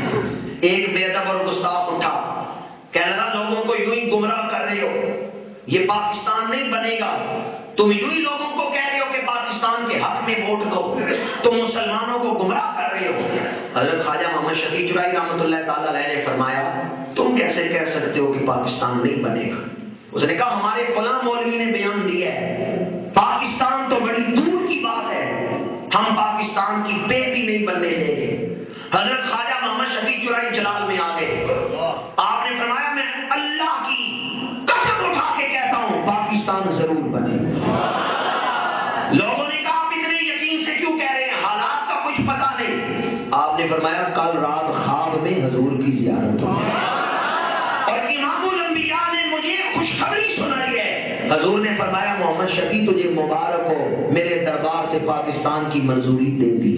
ایک بے ادب اور گستاخ اٹھا، کہنے لگا لوگوں کو یوں ہی گمراہ کر رہے ہو، یہ پاکستان نہیں بنے گا. تم یوں ہی لوگوں کو کہہ رہے ہو کہ پاکستان کے حق میں ووٹ دو، تم مسلمانوں کو گمراہ کر رہے ہو. حضرت خواجہ محمد شفیع چرائی رحمۃ اللہ تعالی علیہ نے فرمایا تم کیسے کہہ سکتے ہو کہ پاکستان نہیں بنے گا. اس نے کہا ہمارے فلاں مولوی نے بیان دیا ہے پاکستان تو بڑی دور کی بات ہے، ہم پاکستان کی پہ بھی نہیں بننے دیں گے. حضرت خواجہ محمد شفیع چرائی جلال میں آ گئے. آپ نے فرمایا میں اللہ کی قسم اٹھا کے کہتا ہوں پاکستان ضرور بنے. لوگوں نے کہا آپ اتنے یقین سے کیوں کہہ رہے ہیں، حالات کا کچھ پتہ نہیں. آپ نے فرمایا کل رات خواب میں حضور کی زیارت ہوئی اور امام الانبیاء نے مجھے خوشخبری سنائی ہے. حضور نے فرمایا محمد شفیع تجھے مبارک ہو، میرے دربار سے پاکستان کی منظوری دے دی.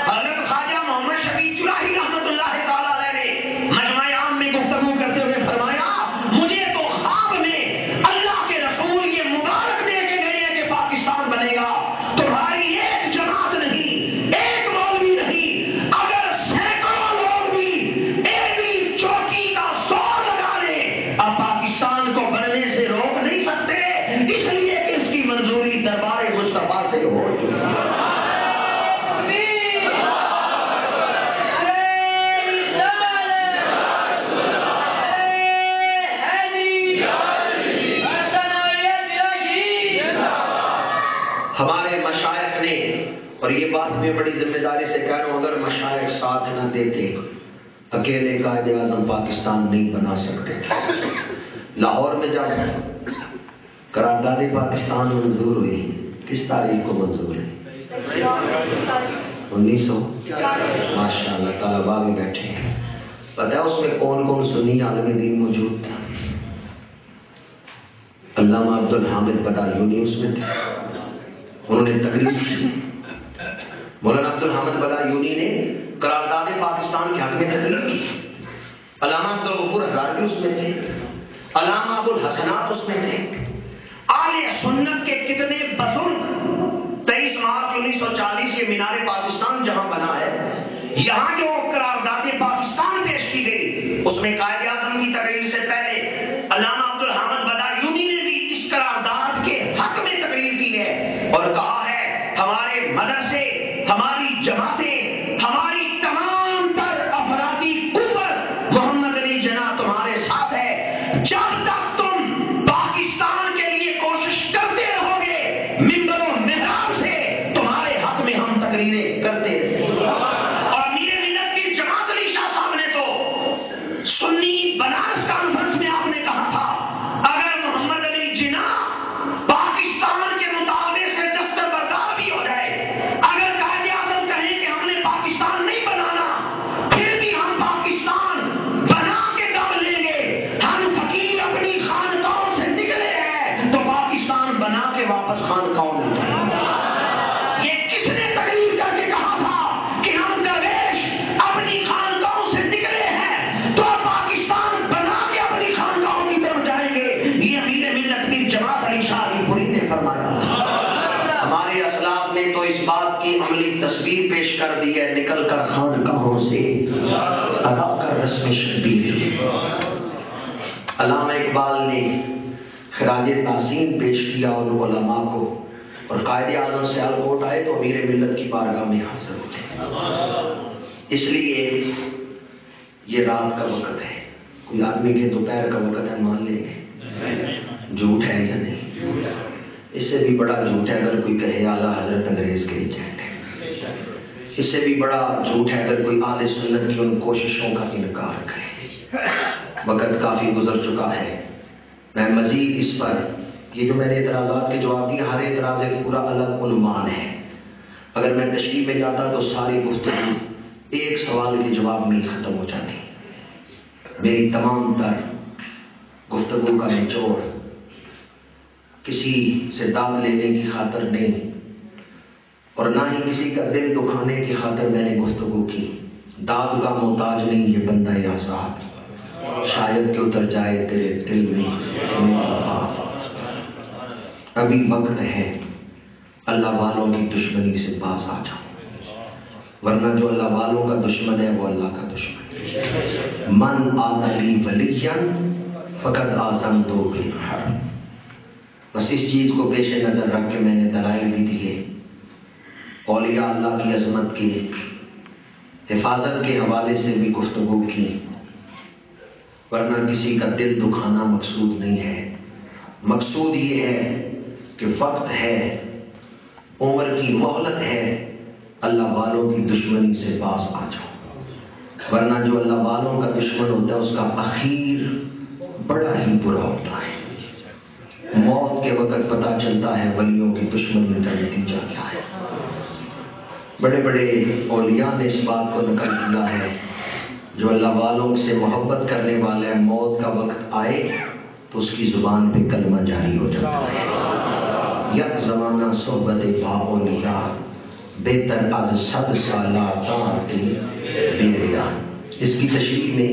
حضرت خواجہ محمد شفیع چراہی رحمۃ اللہ تعالی علیہ نے مجمع عام میں گفتگو کرتے ہوئے فرمایا مجھے تو خواب میں اللہ کے رسول یہ مبارک دے کے گئے ہیں کہ پاکستان بنے گا. تمہاری ایک جماعت نہیں، ایک مولوی نہیں، اگر سینکڑوں لوگ بھی ایک بھی چوکی کا سور لگا لیں اب پاکستان کو بننے سے روک نہیں سکتے، اس لیے کہ اس کی منظوری دربار مصطفیٰ سے ہو چکی ہے. ہمارے مشائخ نے، اور یہ بات میں بڑی ذمہ داری سے کہہ رہا ہوں، اگر مشائخ ساتھ نہ دیتے اکیلے قائد اعظم پاکستان نہیں بنا سکتے تھے. لاہور میں جب قرارداد پاکستان منظور ہوئی، کس تاریخ کو منظور ہے؟ 1900. ماشاء اللہ طلبا بھی بیٹھے ہیں. پتہ ہے اس میں کون کون سنی عالم دین موجود تھا؟ علامہ عبدالحامد بدایونی اس میں تھے، انہوں نے تقریر کی. مولانا عبدالحامد بدایونی نے قرارداد پاکستان کے حق میں تقریر کی. علامہ عبدالغفور ہزاروی اس میں تھے، علامہ ابو الحسنات اس میں تھے. اہل سنت کے کتنے بزرگ 23 مارچ 1940 یہ مینار پاکستان جہاں بنا ہے، یہاں جو قرارداد پاکستان پیش کی گئی اس میں قائد اعظم کی تقریر سے پہلے علامہ عبدالحامد بدایونی نے بھی اس قرارداد کے حق میں تقریر کی ہے اور کہا ہے ہمارے مدرسے، ہماری جماعتیں، ہماری تمام تر افرادی قوت محمد علی جناح تمہارے ساتھ ہے. جب تک تم پاکستان کے لیے کوشش کرتے رہو گے منبر و محراب سے تمہارے حق میں ہم تقریریں کرتے رہیں گے. اور میرے ملت کی جماعت علی شاہ صاحب نے تو سنی بنارس کانفرنس میں آپ نے کہا تھا اگر محمد علی جناح پاکستان کے مطالبے سے دستبردار بھی ہو جائے، اگر قائد اعظم کہیں کہ ہم نے پاکستان نہیں بنانا پھر بھی ہم پاکستان بنا کے دم لیں گے. ہم فقیر اپنی خانقاہوں سے نکلے ہیں تو پاکستان بنا کے واپس خانقاہوں میں. یہ کس نے تقریر کر کے کہا تھا؟ تصویر پیش کر دی ہے، نکل کر خانقاہوں سے ادا کر رسم شبیر۔ علامہ اقبال نے خراج تعظیم پیش کیا ان علماء کو، اور قائد اعظم سیالکوٹ آئے تو امیر ملت کی بارگاہ میں حاضر ہوتے۔ اس لیے یہ رات کا وقت ہے، کوئی آدمی کے دوپہر کا وقت ہے مان لیں گے؟ جھوٹ ہے یا نہیں؟ اس سے بھی بڑا جھوٹ ہے اگر کوئی کہے اعلیٰ حضرت انگریز کے ایجنٹ ہے۔ اس سے بھی بڑا جھوٹ ہے اگر کوئی اہل سنت کی ان کوششوں کا انکار کرے۔ وقت کافی گزر چکا ہے، میں مزید اس پر، یہ جو میں نے اعتراضات کے جواب دیے، ہر اعتراض ایک پورا الگ عنوان ہے۔ اگر میں تشریح میں جاتا تو ساری گفتگو ایک سوال کے جواب میں ختم ہو جاتی۔ میری تمام تر گفتگو کا نچوڑ کسی سے داد لینے کی خاطر نہیں، اور نہ ہی کسی کا دل دکھانے کی خاطر میں نے گفتگو کی۔ داد کا محتاج نہیں یہ بندہ آزاد، شاید کہ اتر جائے تیرے دل میں میرا بات۔ ابھی وقت ہے اللہ والوں کی دشمنی سے باز آ جاؤ، ورنہ جو اللہ والوں کا دشمن ہے وہ اللہ کا دشمن ہے۔ من آتلی ولیا فقد آذنتہ بالحرب۔ بس اس چیز کو پیش نظر رکھ کے میں نے دلائل بھی دیے، اولیاء اللہ کی عظمت کی حفاظت کے حوالے سے بھی گفتگو کی، ورنہ کسی کا دل دکھانا مقصود نہیں ہے۔ مقصود یہ ہے کہ وقت ہے، عمر کی مہلت ہے، اللہ والوں کی دشمنی سے باز آ جاؤ، ورنہ جو اللہ والوں کا دشمن ہوتا ہے اس کا اخیر بڑا ہی برا ہوتا ہے۔ موت کے وقت پتہ چلتا ہے ولیوں کی دشمنی کا نتیجہ کیا ہے۔ بڑے بڑے اولیاء نے اس بات کو نقل کیا ہے، جو اللہ والوں سے محبت کرنے والا ہے، موت کا وقت آئے تو اس کی زبان پہ کلمہ جاری ہو جاتا ہے۔ یک زمانہ صحبت با اولیاء بہتر از 100 سالہ طاعت بے ریا۔ اس کی تشریح میں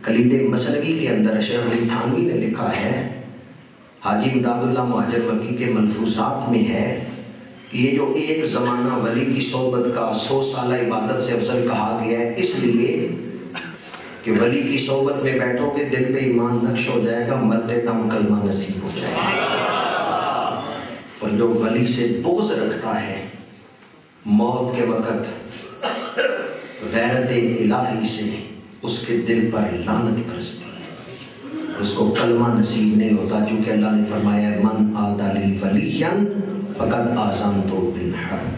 کلید مثنوی کے اندر شیخ علی تھانوی نے لکھا ہے، حاجی امداد اللہ مہاجر مکی کے ملفوظات میں ہے کہ یہ جو ایک زمانہ ولی کی صحبت کا 100 سالہ عبادت سے افضل کہا گیا ہے، اس لیے کہ ولی کی صحبت میں بیٹھو گے دل پہ ایمان نقش ہو جائے گا، مرتے دم کلمہ نصیب ہو جائے گا۔ اور جو ولی سے بغض رکھتا ہے، موت کے وقت غیرت الہی سے اس کے دل پر لعنت برستی ہے، اس کو کلمہ نصیب نہیں ہوتا، چونکہ اللہ نے فرمایا ہے من عادی لی ولیا فقد آذنتہ بالحرب۔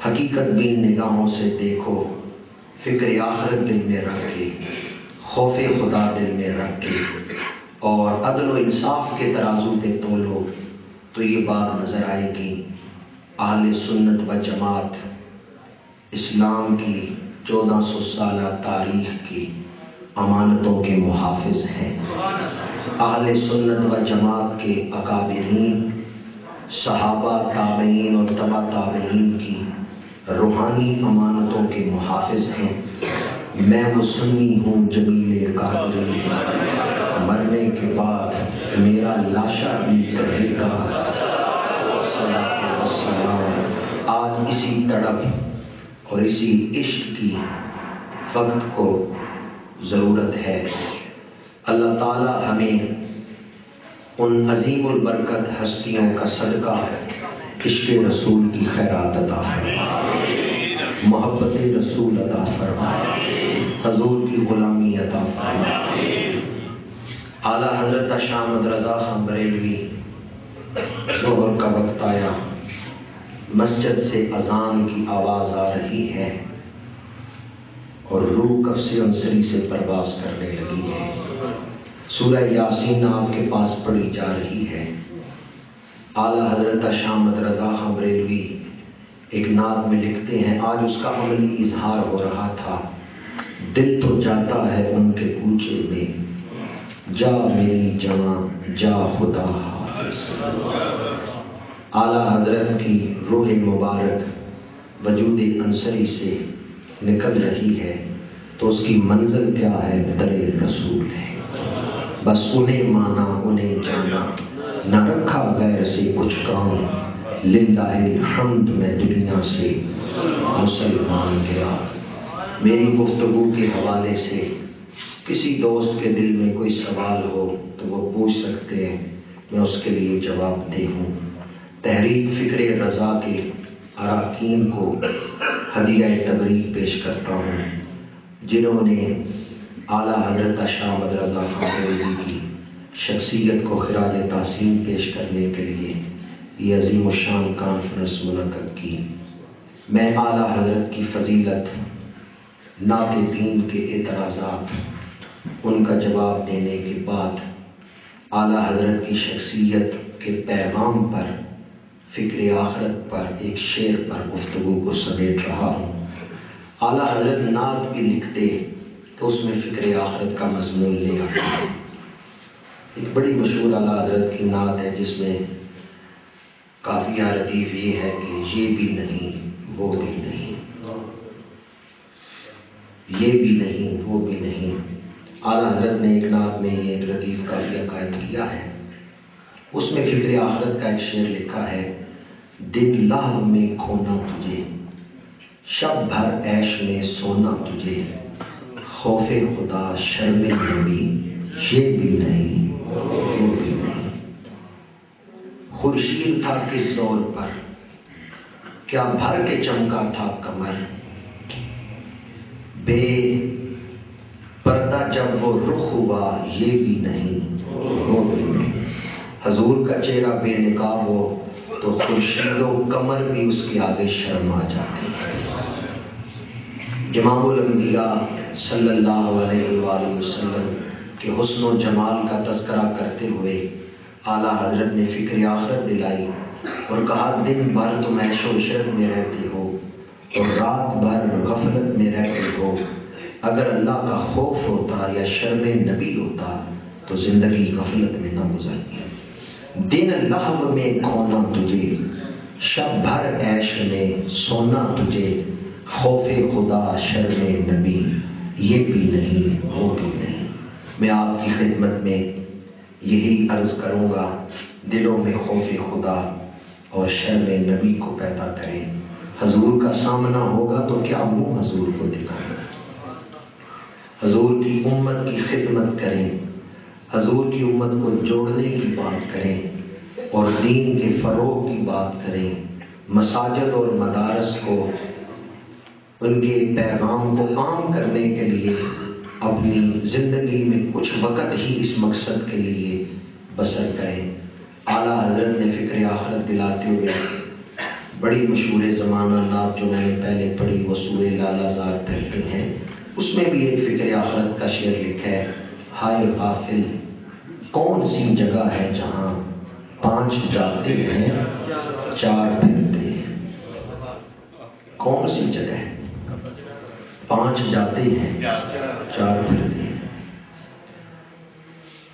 حقیقت بین نگاہوں سے دیکھو، فکر آخرت دل میں رکھ کے، خوف خدا دل میں رکھ کے، اور عدل و انصاف کے ترازو پہ تولو تو یہ بات نظر آئے گی۔ اہل سنت و جماعت اسلام کی 1400 سالہ تاریخ کی امانتوں کے محافظ ہیں۔ اہل سنت و جماعت کے اکابرین، صحابہ، تابعین اور تبع تابعین کی روحانی امانتوں کے محافظ ہیں۔ میں وہ سنی ہوں جمیل قادری، مرنے کے بعد میرا لاشا بھی کہے گا آج اسی تڑپ اور اسی عشق کی وقت کو ضرورت ہے۔ اللہ تعالی ہمیں ان عظیم البرکت ہستیوں کا صدقہ عشق رسول کی خیرات عطا فرمائے، محبت رسول عطا فرمائے، حضور کی غلامی عطا فرمائے۔ اعلیٰ حضرت شاہ احمد رضا خان بریلوی، ظہر کا وقت آیا، مسجد سے اذان کی آواز آ رہی ہے اور روح کفس عنصری سے پرواز کرنے لگی ہے۔ سورہ یاسین آپ کے پاس پڑھی جا رہی ہے۔ اعلیٰ حضرت شاہ احمد رضا خان بریلوی ایک نعت میں لکھتے ہیں، آج اس کا عملی اظہار ہو رہا تھا، دل تو جاتا ہے ان کے کوچے میں، جا میری جان جا خدا حافظ۔ اعلیٰ حضرت کی روح مبارک وجود عنصری سے نکل رہی ہے تو اس کی منزل کیا ہے؟ در رسول ہے۔ بس انہیں مانا انہیں جانا، نہ رکھا غیر سے کچھ کام، للہ الحمد میں دنیا سے مسلمان گیا۔ میری گفتگو کے حوالے سے کسی دوست کے دل میں کوئی سوال ہو تو وہ پوچھ سکتے ہیں، میں اس کے لیے جواب دے ہوں۔ تحریک فکر رضا کے اراکین کو ہدیہ تبریک پیش کرتا ہوں، جنہوں نے اعلیٰ حضرت شاہ احمد رضا خان بریلوی کی شخصیت کو خراج تحسین پیش کرنے کے لیے یہ عظیم الشان کانفرنس منعقد کی۔ میں اعلیٰ حضرت کی فضیلت، نعت دین کے اعتراضات، ان کا جواب دینے کے بعد اعلیٰ حضرت کی شخصیت کے پیغام پر، فکر آخرت پر ایک شعر پر گفتگو کو سمیٹ رہا ہوں۔ اعلیٰ حضرت نعت بھی لکھتے تو اس میں فکر آخرت کا مضمون لے آتے۔ ایک بڑی مشہور اعلیٰ حضرت کی نعت ہے جس میں قافیہ ردیف یہ ہے کہ یہ بھی نہیں وہ بھی نہیں، یہ بھی نہیں وہ بھی نہیں۔ اعلیٰ حضرت نے ایک نعت میں یہ ایک ردیف قافیہ قائم کیا ہے، اس میں فکر آخرت کا ایک شعر لکھا ہے: دن لہو میں کھونا تجھے، شب بھر عیش میں سونا تجھے، خوف خدا شرم نبی، یہ بھی نہیں وہ بھی نہیں۔ خورشید تھا کس زور پر، کیا بھر کے چمکا تھا کمر، بے پردہ جب وہ رخ ہوا، یہ بھی نہیں وہ بھی نہیں۔ حضور کا چہرہ بے نقاب ہو تو خورشید و قمر بھی اس کے آگے شرما جاتی ہے۔ امام الانبیاء صلی اللہ علیہ وآلہ وسلم کے حسن و جمال کا تذکرہ کرتے ہوئے اعلیٰ حضرت نے فکر آخرت دلائی اور کہا: دن بھر تم عیش و عشرت میں رہتے ہو اور رات بھر غفلت میں رہتے ہو، اگر اللہ کا خوف ہوتا یا شرم نبی ہوتا تو زندگی غفلت میں نہ گزرتی۔ دن لہو میں کھونا تجھے، شب بھر عیش میں سونا تجھے، خوف خدا شرم نبی، یہ بھی نہیں وہ بھی نہیں۔ میں آپ کی خدمت میں یہی عرض کروں گا، دلوں میں خوف خدا اور شرم نبی کو پیدا کریں۔ حضور کا سامنا ہوگا تو کیا منہ حضور کو دکھائیں، حضور کی امت کی خدمت کریں، حضور کی امت کو جوڑنے کی بات کریں اور دین کے فروغ کی بات کریں، مساجد اور مدارس کو، ان کے پیغام کو عام کرنے کے لیے اپنی زندگی میں کچھ وقت ہی اس مقصد کے لیے بسر کریں۔ اعلیٰ حضرت نے فکر آخرت دلاتے ہوئے بڑی مشہور زمانہ نعت جو میں نے پہلے پڑھی وہ سورہ لالا زار پھرتے ہیں، اس میں بھی ایک فکر آخرت کا شعر لکھا ہے: ہائے غافل کون سی جگہ ہے جہاں 5 جاتے ہیں 4 پھرتے ہیں۔ کون سی جگہ ہے؟ 5 جاتے ہیں 4 پھرتے ہیں۔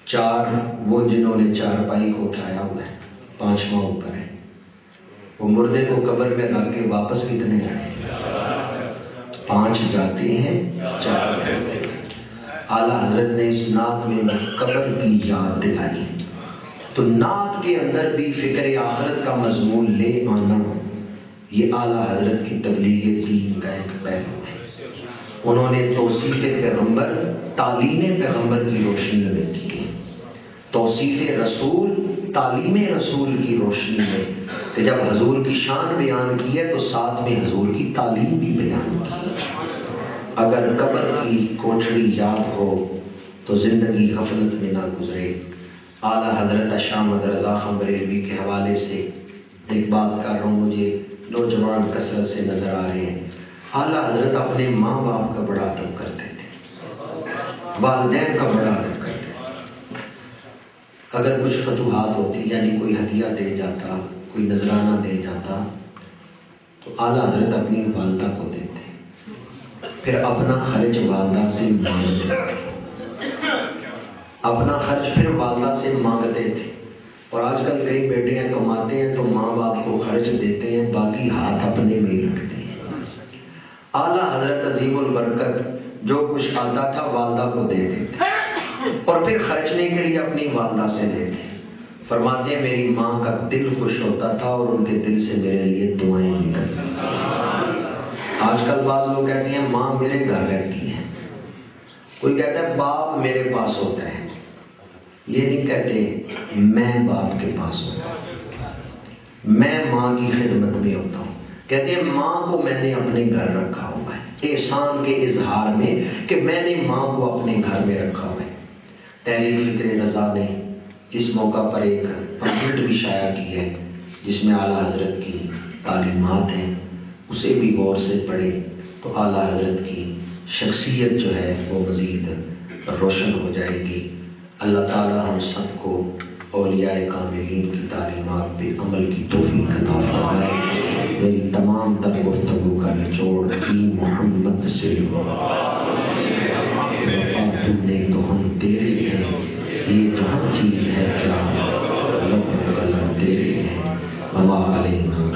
4 وہ جنہوں نے چارپائی کو اٹھایا ہوا ہے، 5واں اوپر ہے۔ وہ مردے کو قبر میں رکھ کے واپس کتنے آئے؟ 5 جاتے ہیں 4 پھرتے ہیں۔ اعلیٰ حضرت نے اس نعت میں قبر کی یاد دلائی، تو نعت کے اندر بھی فکر آخرت کا مضمون لے آنا یہ اعلیٰ حضرت کی تبلیغ دین کا ایک پہلو ہے۔ انہوں نے توصیف پیغمبر تعلیم پیغمبر کی روشنی میں کی، توصیف رسول تعلیم رسول کی روشنی میں، کہ جب حضور کی شان بیان کی ہے تو ساتھ میں حضور کی تعلیم بھی بیان کی۔ اگر قبر کی کوٹھڑی یاد ہو تو زندگی غفلت میں نہ گزرے۔ اعلیٰ حضرت شاہ احمد رضا خان بریلوی کے حوالے سے ایک بات کر رہا ہوں، مجھے نوجوان کثرت سے نظر آ رہے ہیں۔ اعلیٰ حضرت اپنے ماں باپ کا بڑا ادب کرتے تھے، والدین کا بڑا ادب کرتے تھے۔ اگر کچھ فتوحات ہوتی، یعنی کوئی ہدیہ دے جاتا، کوئی نذرانہ دے جاتا، تو اعلیٰ حضرت اپنی والدہ کو دیتے، پھر اپنا خرچ والدہ سے مانگتے تھے، اپنا خرچ پھر والدہ سے مانگتے تھے۔ اور آج کل کئی بیٹیاں کماتے ہیں تو ماں باپ کو خرچ دیتے ہیں، باقی ہاتھ اپنے میں ہی رکھتے ہیں۔ اعلیٰ حضرت عظیم البرکت جو کچھ آتا تھا والدہ کو دیتے تھے اور پھر خرچنے کے لیے اپنی والدہ سے لیتے۔ فرماتے ہیں میری ماں کا دل خوش ہوتا تھا اور ان کے دل سے میرے لیے دعائیں نکلتی. آج کل بعض لوگ کہتے ہیں ماں میرے گھر رہتی ہے، کوئی کہتا ہے باپ میرے پاس ہوتا ہے. یہ نہیں کہتے میں باپ کے پاس ہوتا ہوں، میں ماں کی خدمت میں ہوتا ہوں. کہتے ہیں ماں کو میں نے اپنے گھر رکھا ہوا ہے، احسان کے اظہار میں کہ میں نے ماں کو اپنے گھر میں رکھا ہوا ہے. تحریک فکر رضا نے اس موقع پر ایک پمفلٹ بھی شائع کی ہے جس میں اعلیٰ حضرت کی تعلیمات ہیں، اسے بھی غور سے پڑھے تو اعلیٰ حضرت کی شخصیت جو ہے وہ مزید روشن ہو جائے گی. اللہ تعالیٰ ہم سب کو اولیاء کاملین کی تعلیمات پہ عمل کی توفیق عطا فرمائے. میری تمام تر گفتگو کا نچوڑ محمد سے تم نے تو ہم تیرے ہیں، یہ تو ہر چیز ہے کیا لب قلم تیرے ہیں وما علینا.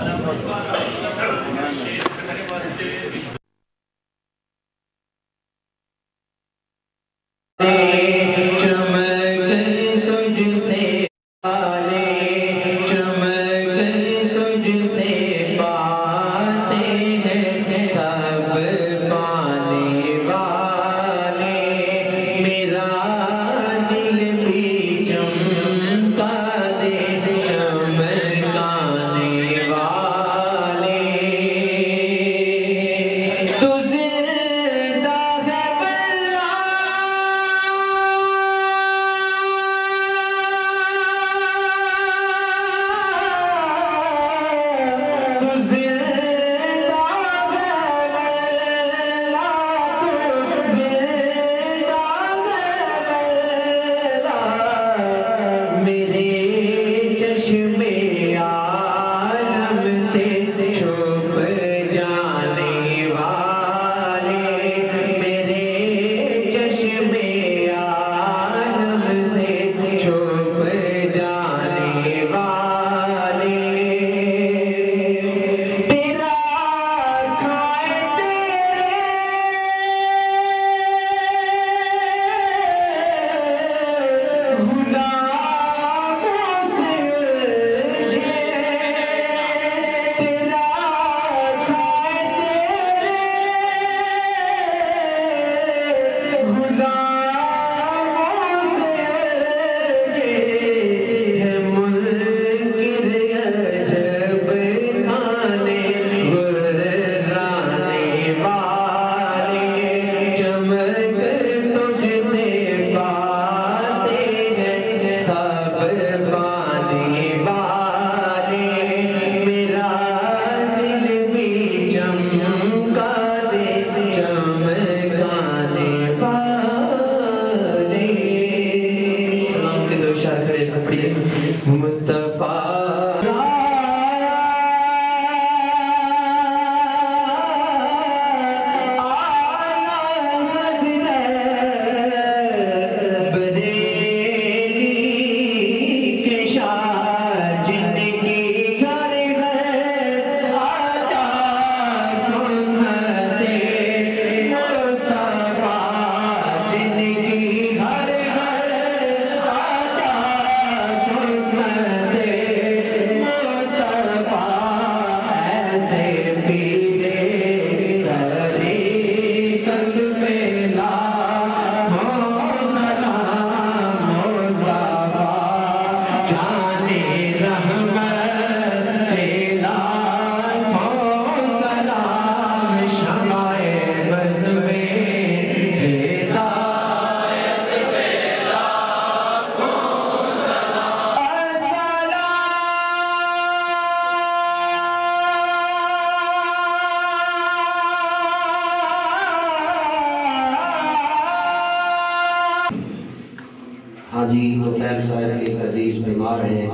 حاجی نفیل صاحب ایک عزیز بیمار ہیں،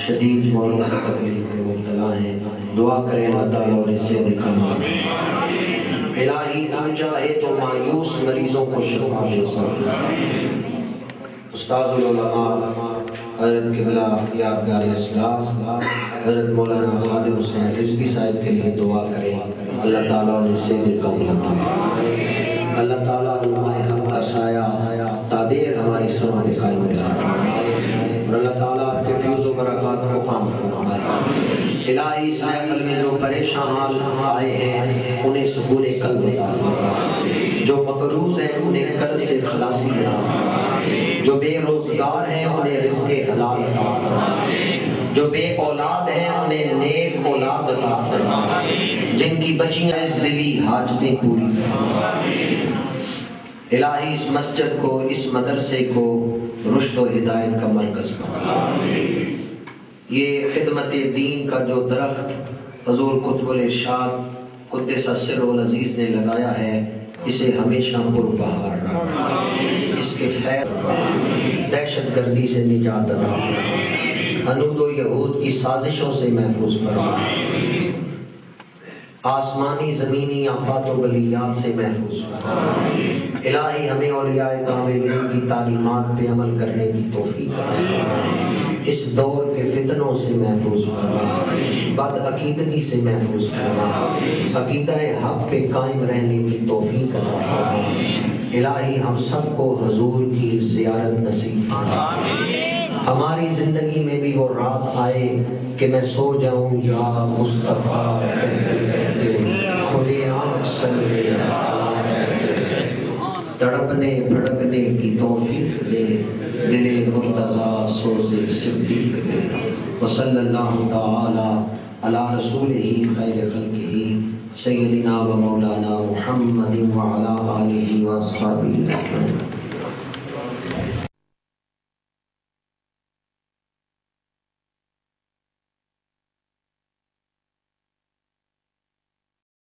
شدید موت کی تکلیف میں مبتلا ہیں. دعا کریں اللہ تعالیٰ اور اس سے دکھانا. الہی ہم چاہے تو مایوس مریضوں کو شفا دے سکتے. استاد العلماء حضرت قبلہ یادگار اسلام حضرت مولانا خادم حسین رضوی صاحب کے لیے دعا کریں. اللہ تعالیٰ اور اس سے دکھانا. اللہ تعالیٰ علماء حق کا سایہ تادیر ہماری سماج قائم کرنا اور اللہ تعالیٰ آپ کے فیوز و الہی اس محفل میں جو پریشان آئے ہیں انہیں سکون قلب عطا فرما، جو مقروض ہیں انہیں قرض سے خلاصی عطا فرما، جو بے روزگار ہیں انہیں رزق حلال عطا فرما، جو بے اولاد ہیں انہیں نیک اولاد عطا فرما، جن کی بچیاں اس دلی حاجتیں پوری فرما۔ الہی اس مسجد کو، اس مدرسے کو رشد و ہدایت کا مرکز بنا۔ یہ خدمت دین کا جو درخت حضور قطب الارشاد قدس سرہ العزیز نے لگایا ہے، اسے ہمیشہ پربہار رکھنا، اس کے خیر دہشت گردی سے نجات عطا فرما، حنود و یہود کی سازشوں سے محفوظ فرما، آسمانی زمینی آفات و بلیات سے محفوظ فرما۔ الہی ہمیں اولیاء کاملین کی تعلیمات پہ عمل کرنے کی توفیق عطا فرما، اس دور کے فتنوں سے محفوظ فرما، بد عقیدگی سے محفوظ فرما، عقیدہ حق پہ قائم رہنے کی توفیق عطا فرما۔ الہی ہم سب کو حضور کی زیارت نصیب فرما، ہماری زندگی میں بھی وہ رات آئے کہ میں سو جاؤں یا مصطفیٰ کھلے آنکھ صلی تڑپنے بھڑکنے کی توفیق دے، دل مرتضیٰ سوز صدیق دے، وصلی اللہ تعالی علی رسولہ خیر خلقہ سیدنا و مولانا محمد وعلی آلہ و اصحابہ۔